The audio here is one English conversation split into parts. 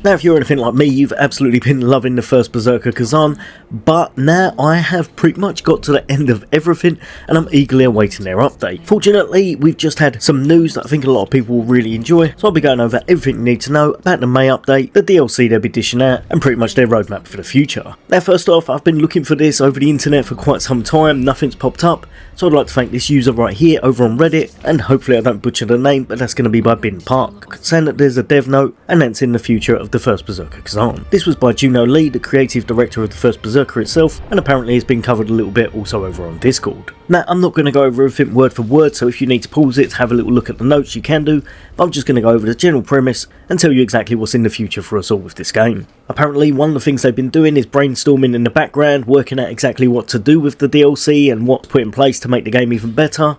Now if you're anything like me, you've absolutely been loving the first Berserker Khazan, but now I have pretty much got to the end of everything and I'm eagerly awaiting their update. Fortunately, we've just had some news that I think a lot of people will really enjoy, so I'll be going over everything you need to know about the May update, the DLC they'll be dishing out, and pretty much their roadmap for the future. Now first off, I've been looking for this over the internet for quite some time, nothing's popped up, so I'd like to thank this user right here over on Reddit, and hopefully I don't butcher the name, but that's going to be by Bin Park, saying that there's a dev note announcing the future of the first Berserker Khazan. This was by Juno Lee, the creative director of the first Berserker itself, and apparently it's been covered a little bit also over on Discord. Now I'm not going to go over everything word for word, so if you need to pause it to have a little look at the notes you can do, but I'm just going to go over the general premise and tell you exactly what's in the future for us all with this game. Apparently one of the things they've been doing is brainstorming in the background, working out exactly what to do with the DLC and what to put in place to make the game even better.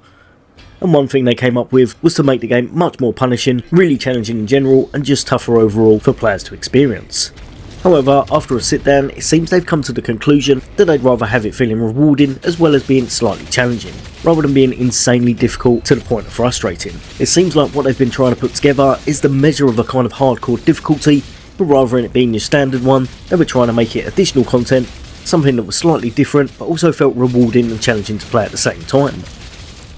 And one thing they came up with was to make the game much more punishing, really challenging in general, and just tougher overall for players to experience. However, after a sit down, it seems they've come to the conclusion that they'd rather have it feeling rewarding as well as being slightly challenging, rather than being insanely difficult to the point of frustrating. It seems like what they've been trying to put together is the measure of a kind of hardcore difficulty, but rather than it being your standard one, they were trying to make it additional content, something that was slightly different but also felt rewarding and challenging to play at the same time.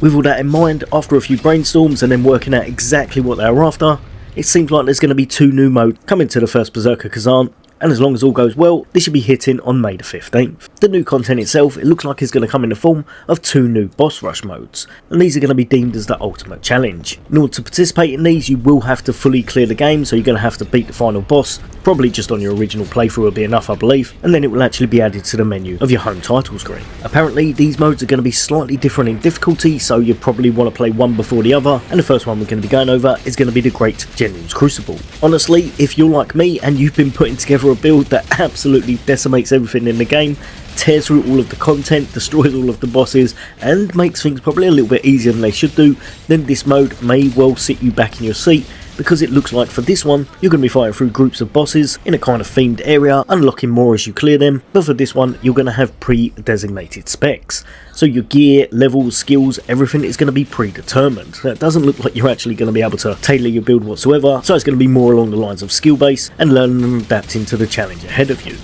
With all that in mind, after a few brainstorms and then working out exactly what they were after, it seems like there's going to be 2 new modes coming to the first Berserker Khazan, and as long as all goes well, this should be hitting on May the 15th. The new content itself, it looks like it's going to come in the form of 2 new boss rush modes, and these are going to be deemed as the ultimate challenge. In order to participate in these, you will have to fully clear the game, so you're going to have to beat the final boss, probably just on your original playthrough will be enough I believe, and then it will actually be added to the menu of your home title screen. Apparently these modes are going to be slightly different in difficulty, so you probably want to play one before the other, and the first one we're going to be going over is going to be the Great General's Crucible. Honestly, if you're like me and you've been putting together a build that absolutely decimates everything in the game, tears through all of the content, destroys all of the bosses, and makes things probably a little bit easier than they should do, then this mode may well sit you back in your seat, because it looks like for this one you're going to be fighting through groups of bosses in a kind of themed area, unlocking more as you clear them, but for this one you're going to have pre-designated specs. So your gear, levels, skills, everything is going to be predetermined. That doesn't look like you're actually going to be able to tailor your build whatsoever, so it's going to be more along the lines of skill base and learning and adapting to the challenge ahead of you.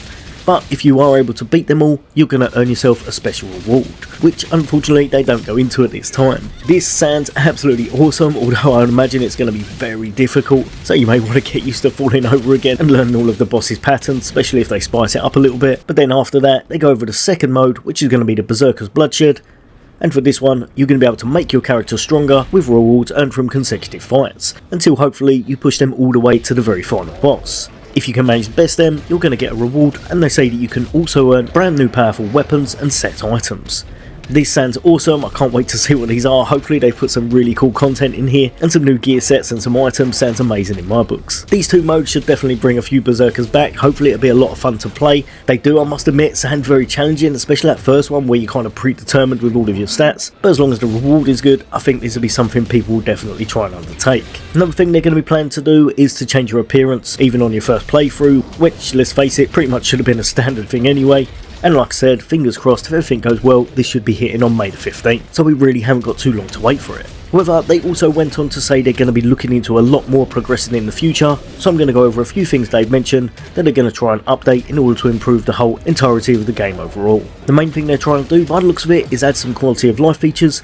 But if you are able to beat them all, you're going to earn yourself a special reward, which unfortunately they don't go into at this time. This sounds absolutely awesome, although I imagine it's going to be very difficult, so you may want to get used to falling over again and learning all of the boss's patterns, especially if they spice it up a little bit. But then after that, they go over the second mode, which is going to be the Berserker's Bloodshed, and for this one, you're going to be able to make your character stronger with rewards earned from consecutive fights, until hopefully you push them all the way to the very final boss. If you can manage to best them, you're going to get a reward, and they say that you can also earn brand new powerful weapons and set items. This sounds awesome, I can't wait to see what these are. Hopefully they put some really cool content in here, and some new gear sets and some items. Sounds amazing in my books. These 2 modes should definitely bring a few Berserkers back. Hopefully it'll be a lot of fun to play. They do, I must admit, sound very challenging, especially that first one where you're kind of predetermined with all of your stats, but as long as the reward is good, I think this will be something people will definitely try and undertake. Another thing they're going to be planning to do is to change your appearance, even on your first playthrough, which, let's face it, pretty much should have been a standard thing anyway. And like I said, fingers crossed, if everything goes well, this should be hitting on May the 15th, so we really haven't got too long to wait for it. However, they also went on to say they're going to be looking into a lot more progressing in the future, so I'm going to go over a few things they've mentioned that they're going to try and update in order to improve the whole entirety of the game overall. The main thing they're trying to do, by the looks of it, is add some quality of life features,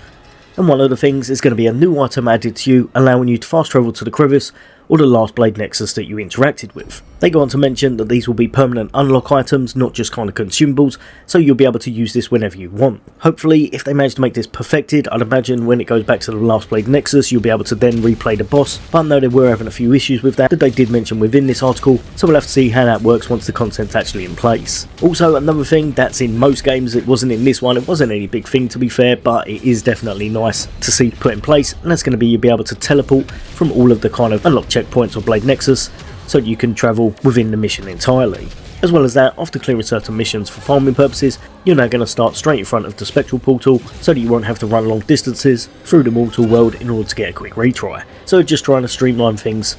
and one of the things is going to be a new item added to you, allowing you to fast travel to the crevice or the last blade nexus that you interacted with. They go on to mention that these will be permanent unlock items, not just kind of consumables, so you'll be able to use this whenever you want. Hopefully, if they manage to make this perfected, I'd imagine when it goes back to the last blade nexus, you'll be able to then replay the boss, but I know they were having a few issues with that they did mention within this article, so we'll have to see how that works once the content's actually in place. Also, another thing that's in most games, it wasn't in this one, it wasn't any big thing to be fair, but it is definitely nice to see put in place, and that's going to be you'll be able to teleport from all of the kind of unlock checkpoints or blade nexus, so you can travel within the mission entirely. As well as that, after clearing certain missions for farming purposes, you're now going to start straight in front of the spectral portal, so that you won't have to run long distances through the mortal world in order to get a quick retry. So just trying to streamline things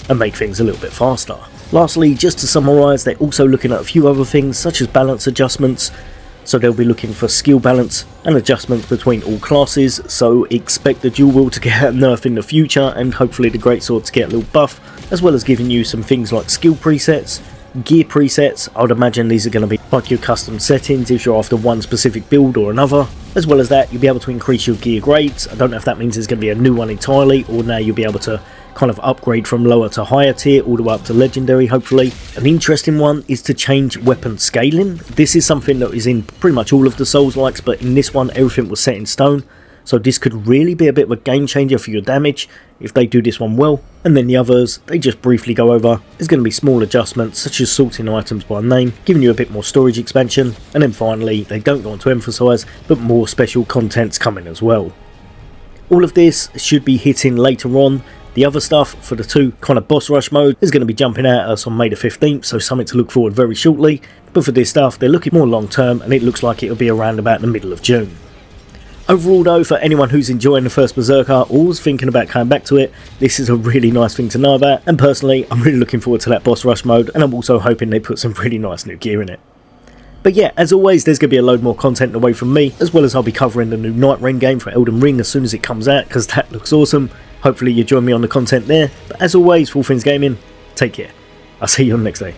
and make things a little bit faster. Lastly, just to summarise, they're also looking at a few other things such as balance adjustments, so they'll be looking for skill balance and adjustments between all classes, so expect the dual wield to get a nerf in the future and hopefully the greatsword to get a little buff, as well as giving you some things like skill presets, gear presets. I would imagine these are going to be like your custom settings if you're after one specific build or another. As well as that, you'll be able to increase your gear grades. I don't know if that means there's going to be a new one entirely, or now you'll be able to kind of upgrade from lower to higher tier all the way up to legendary, hopefully. An interesting one is to change weapon scaling. This is something that is in pretty much all of the Souls-likes, but in this one everything was set in stone, so this could really be a bit of a game changer for your damage if they do this one well. And then the others, they just briefly go over. There's going to be small adjustments such as sorting items by name, giving you a bit more storage expansion, and then finally they don't go on to emphasise, but more special content's coming as well. All of this should be hitting later on. The other stuff for the 2 kind of boss rush mode is going to be jumping out at us on May the 15th, so something to look forward very shortly. But for this stuff, they're looking more long term, and it looks like it'll be around about the middle of June. Overall though, for anyone who's enjoying the first Berserker or was thinking about coming back to it, this is a really nice thing to know about, and personally I'm really looking forward to that boss rush mode, and I'm also hoping they put some really nice new gear in it. But yeah, as always, there's going to be a load more content away from me, as well as I'll be covering the new Night Rain game for Elden Ring as soon as it comes out, because that looks awesome. Hopefully you join me on the content there, but as always, for all things gaming, take care. I'll see you on the next day.